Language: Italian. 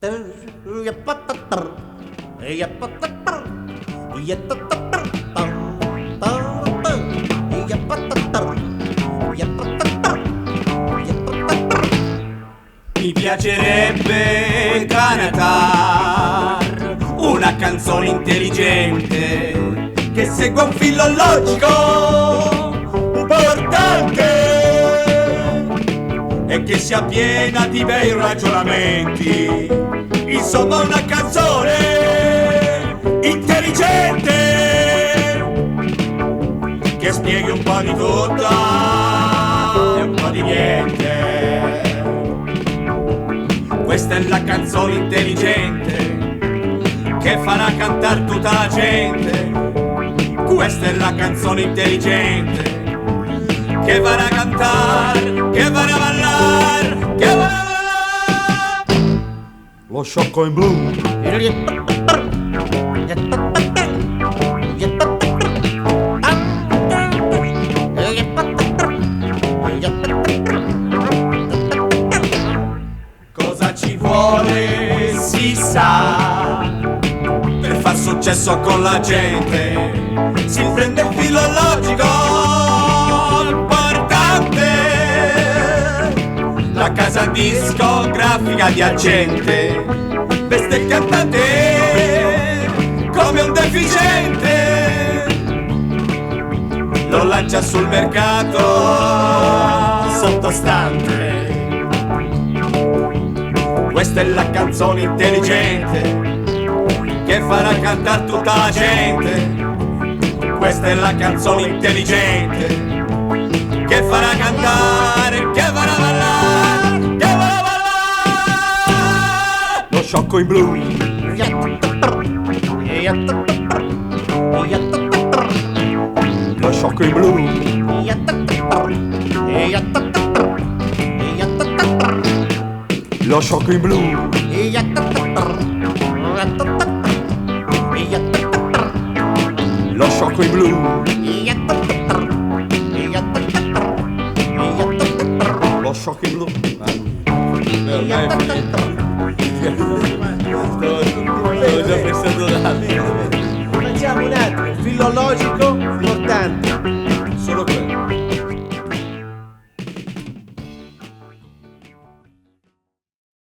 Mi piacerebbe cantar una canzone intelligente che segua un filo logico importante e che sia piena di bei ragionamenti. Insomma, una canzone intelligente che spieghi un po' di tutto e un po' di niente. Questa è la canzone intelligente che farà cantare tutta la gente. Questa è la canzone intelligente che farà cantare, che farà ballare, che farà ballare. Lo sciocco in blu. Cosa ci vuole si sa per far successo con la gente. Si prende un filo logico importante, la casa discografica di agente veste il cantante come un deficiente, lo lancia sul mercato sottostante. Questa è la canzone intelligente che farà cantare tutta la gente. Questa è la canzone intelligente che farà cantare, che farà ballare, che farà ballare. Lo sciocco in blu. Lo sciocco in blu. Lo sciocco in blu. Lo sciocco in blu. Lo sciocco in blu. Stavo già pensando da. Facciamo un altro filologico